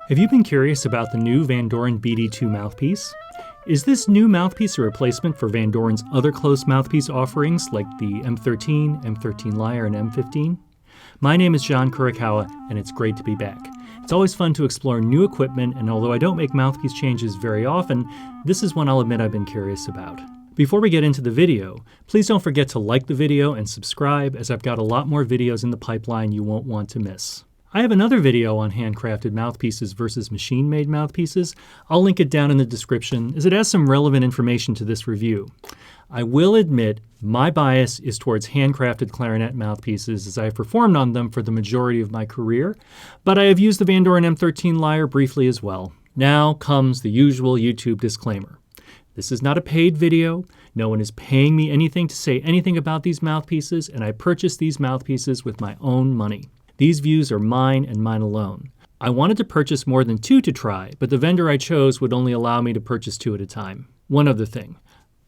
Have you been curious about the new Vandoren BD2 mouthpiece? Is this new mouthpiece a replacement for Vandoren's other close mouthpiece offerings like the M13, M13 Lyre, and M15? My name is John Kurikawa, and it's great to be back. It's always fun to explore new equipment, and although I don't make mouthpiece changes very often, this is one I'll admit I've been curious about. Before we get into the video, please don't forget to like the video and subscribe, as I've got a lot more videos in the pipeline you won't want to miss. I have another video on handcrafted mouthpieces versus machine-made mouthpieces. I'll link it down in the description as it has some relevant information to this review. I will admit my bias is towards handcrafted clarinet mouthpieces as I have performed on them for the majority of my career, but I have used the Vandoren M13 Lyre briefly as well. Now comes the usual YouTube disclaimer. This is not a paid video. No one is paying me anything to say anything about these mouthpieces, and I purchased these mouthpieces with my own money. These views are mine and mine alone. I wanted to purchase more than 2 to try, but the vendor I chose would only allow me to purchase 2 at a time. One other thing,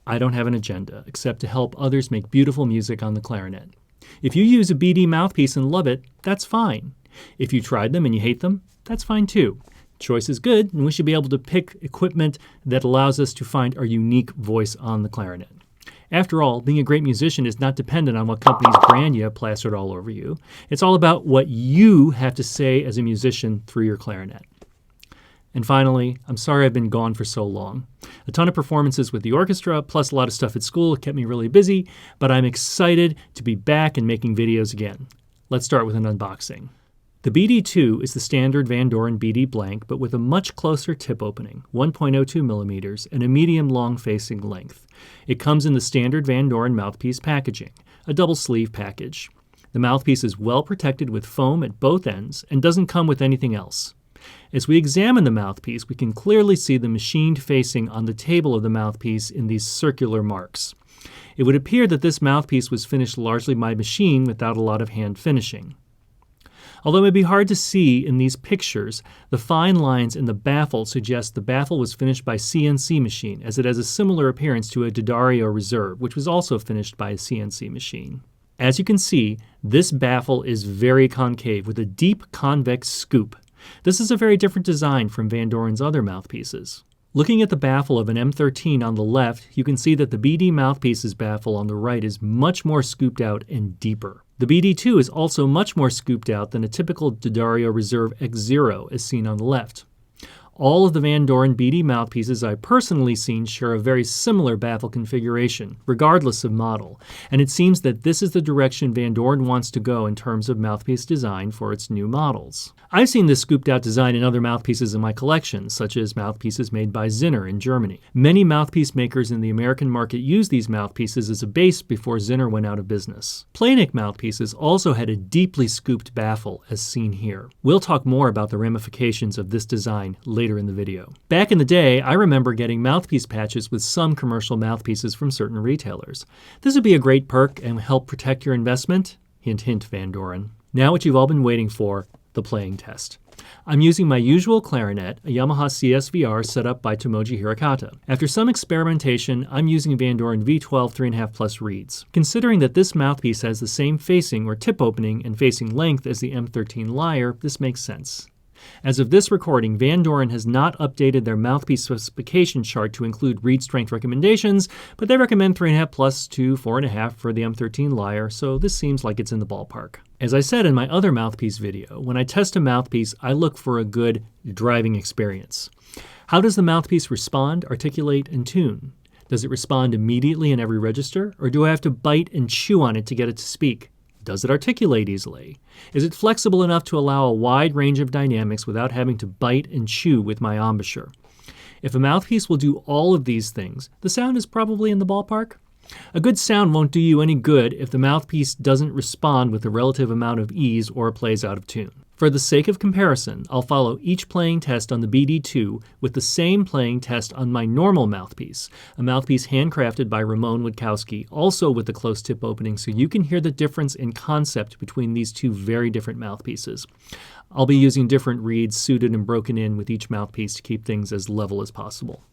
I don't have an agenda except to help others make beautiful music on the clarinet. If you use a BD mouthpiece and love it, that's fine. If you tried them and you hate them, that's fine too. Choice is good, and we should be able to pick equipment that allows us to find our unique voice on the clarinet. After all, being a great musician is not dependent on what company's brand you have plastered all over you. It's all about what you have to say as a musician through your clarinet. And finally, I'm sorry I've been gone for so long. A ton of performances with the orchestra, plus a lot of stuff at school kept me really busy, but I'm excited to be back and making videos again. Let's start with an unboxing. The BD2 is the standard Vandoren BD blank, but with a much closer tip opening, 1.02 millimeters, and a medium long facing length. It comes in the standard Vandoren mouthpiece packaging, a double sleeve package. The mouthpiece is well protected with foam at both ends and doesn't come with anything else. As we examine the mouthpiece, we can clearly see the machined facing on the table of the mouthpiece in these circular marks. It would appear that this mouthpiece was finished largely by machine without a lot of hand finishing. Although it may be hard to see in these pictures, the fine lines in the baffle suggest the baffle was finished by CNC machine, as it has a similar appearance to a D'Addario Reserve, which was also finished by a CNC machine. As you can see, this baffle is very concave with a deep convex scoop. This is a very different design from Vandoren's other mouthpieces. Looking at the baffle of an M13 on the left, you can see that the BD mouthpiece's baffle on the right is much more scooped out and deeper. The BD2 is also much more scooped out than a typical D'Addario Reserve X0 as seen on the left. All of the Vandoren BD mouthpieces I've personally seen share a very similar baffle configuration, regardless of model, and it seems that this is the direction Vandoren wants to go in terms of mouthpiece design for its new models. I've seen this scooped out design in other mouthpieces in my collection, such as mouthpieces made by Zinner in Germany. Many mouthpiece makers in the American market used these mouthpieces as a base before Zinner went out of business. Playtesting mouthpieces also had a deeply scooped baffle, as seen here. We'll talk more about the ramifications of this design later in the video. Back in the day, I remember getting mouthpiece patches with some commercial mouthpieces from certain retailers. This would be a great perk and help protect your investment. Hint, hint, Vandoren. Now what you've all been waiting for, the playing test. I'm using my usual clarinet, a Yamaha CSVR set up by Tomoji Hirokata. After some experimentation, I'm using Vandoren V12 3.5 Plus reeds. Considering that this mouthpiece has the same facing or tip opening and facing length as the M13 Lyre, this makes sense. As of this recording, Vandoren has not updated their mouthpiece specification chart to include reed strength recommendations, but they recommend 3.5 plus to 4.5 for the M13 Lyre, so this seems like it's in the ballpark. As I said in my other mouthpiece video, when I test a mouthpiece, I look for a good driving experience. How does the mouthpiece respond, articulate, and tune? Does it respond immediately in every register, or do I have to bite and chew on it to get it to speak? Does it articulate easily? Is it flexible enough to allow a wide range of dynamics without having to bite and chew with my embouchure? If a mouthpiece will do all of these things, the sound is probably in the ballpark. A good sound won't do you any good if the mouthpiece doesn't respond with a relative amount of ease or plays out of tune. For the sake of comparison, I'll follow each playing test on the BD2 with the same playing test on my normal mouthpiece, a mouthpiece handcrafted by Ramon Witkowski, also with the close tip opening, so you can hear the difference in concept between these two very different mouthpieces. I'll be using different reeds suited and broken in with each mouthpiece to keep things as level as possible.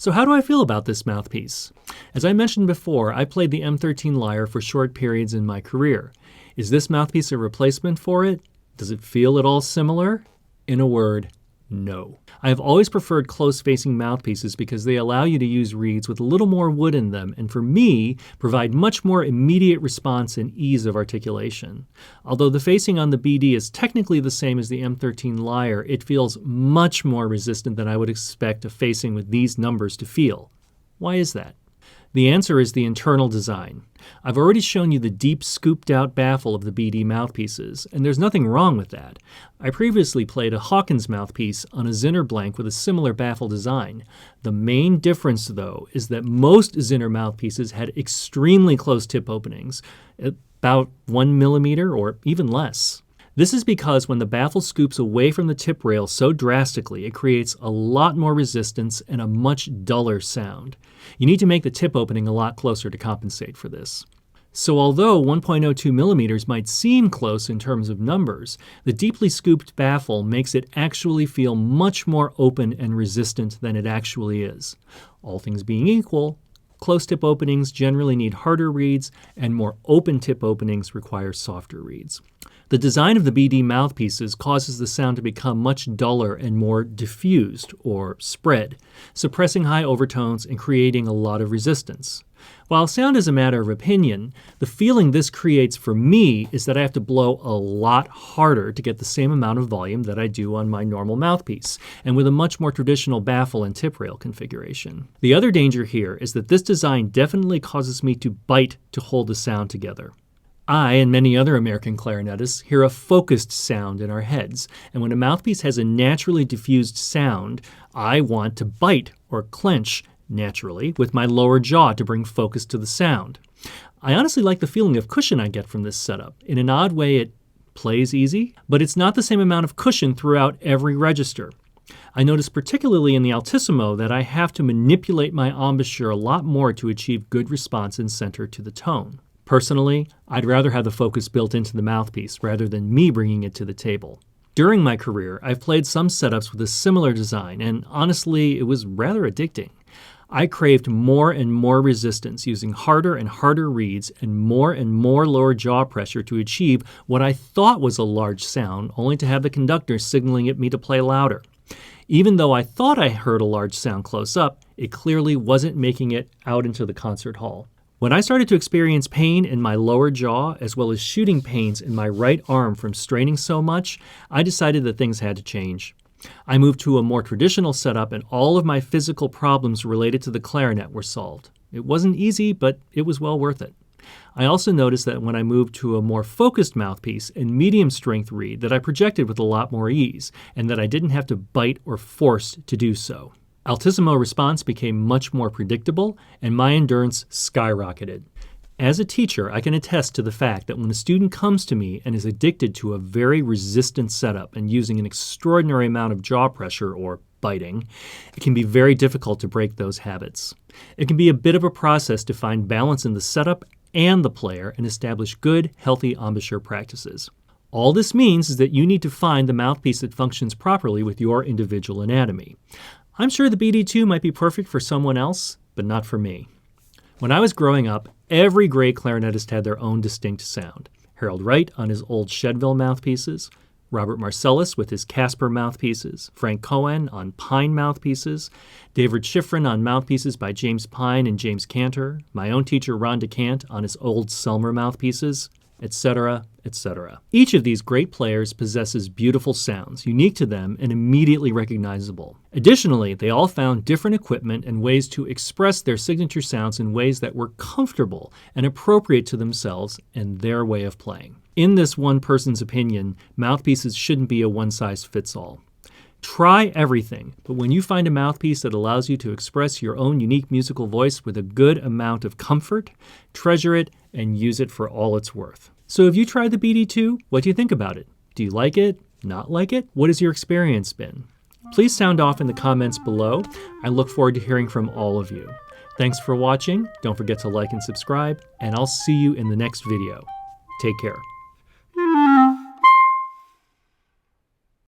So how do I feel about this mouthpiece? As I mentioned before, I played the M13 lyre for short periods in my career. Is this mouthpiece a replacement for it? Does it feel at all similar? In a word, no. I have always preferred close-facing mouthpieces because they allow you to use reeds with a little more wood in them, and for me, provide much more immediate response and ease of articulation. Although the facing on the BD is technically the same as the M13 lyre, it feels much more resistant than I would expect a facing with these numbers to feel. Why is that? The answer is the internal design. I've already shown you the deep scooped-out baffle of the BD mouthpieces, and there's nothing wrong with that. I previously played a Hawkins mouthpiece on a Zinner blank with a similar baffle design. The main difference, though, is that most Zinner mouthpieces had extremely close tip openings, about 1 millimeter or even less. This is because when the baffle scoops away from the tip rail so drastically, it creates a lot more resistance and a much duller sound. You need to make the tip opening a lot closer to compensate for this. So although 1.02 millimeters might seem close in terms of numbers, the deeply scooped baffle makes it actually feel much more open and resistant than it actually is. All things being equal, close tip openings generally need harder reeds, and more open tip openings require softer reeds. The design of the BD mouthpieces causes the sound to become much duller and more diffused, or spread, suppressing high overtones and creating a lot of resistance. While sound is a matter of opinion, the feeling this creates for me is that I have to blow a lot harder to get the same amount of volume that I do on my normal mouthpiece, and with a much more traditional baffle and tip rail configuration. The other danger here is that this design definitely causes me to bite to hold the sound together. I and many other American clarinetists hear a focused sound in our heads, and when a mouthpiece has a naturally diffused sound, I want to bite or clench naturally, with my lower jaw to bring focus to the sound. I honestly like the feeling of cushion I get from this setup. In an odd way, it plays easy, but it's not the same amount of cushion throughout every register. I notice particularly in the altissimo that I have to manipulate my embouchure a lot more to achieve good response and center to the tone. Personally, I'd rather have the focus built into the mouthpiece rather than me bringing it to the table. During my career, I've played some setups with a similar design, and honestly, it was rather addicting. I craved more and more resistance, using harder and harder reeds and more lower jaw pressure to achieve what I thought was a large sound, only to have the conductor signaling at me to play louder. Even though I thought I heard a large sound close up, it clearly wasn't making it out into the concert hall. When I started to experience pain in my lower jaw, as well as shooting pains in my right arm from straining so much, I decided that things had to change. I moved to a more traditional setup, and all of my physical problems related to the clarinet were solved. It wasn't easy, but it was well worth it. I also noticed that when I moved to a more focused mouthpiece and medium strength reed, that I projected with a lot more ease, and that I didn't have to bite or force to do so. Altissimo response became much more predictable, and my endurance skyrocketed. As a teacher, I can attest to the fact that when a student comes to me and is addicted to a very resistant setup and using an extraordinary amount of jaw pressure or biting, it can be very difficult to break those habits. It can be a bit of a process to find balance in the setup and the player and establish good, healthy embouchure practices. All this means is that you need to find the mouthpiece that functions properly with your individual anatomy. I'm sure the BD2 might be perfect for someone else, but not for me. When I was growing up, every great clarinetist had their own distinct sound. Harold Wright on his old Shedville mouthpieces, Robert Marcellus with his Casper mouthpieces, Frank Cohen on Pine mouthpieces, David Schifrin on mouthpieces by James Pine and James Cantor, my own teacher Ron DeCant on his old Selmer mouthpieces, etc., etc. Each of these great players possesses beautiful sounds, unique to them and immediately recognizable. Additionally, they all found different equipment and ways to express their signature sounds in ways that were comfortable and appropriate to themselves and their way of playing. In this one person's opinion, mouthpieces shouldn't be a one-size-fits-all. Try everything, but when you find a mouthpiece that allows you to express your own unique musical voice with a good amount of comfort, treasure it and use it for all it's worth. So have you tried the BD2? What do you think about it? Do you like it? Not like it? What has your experience been? Please sound off in the comments below. I look forward to hearing from all of you. Thanks for watching. Don't forget to like and subscribe, and I'll see you in the next video. Take care.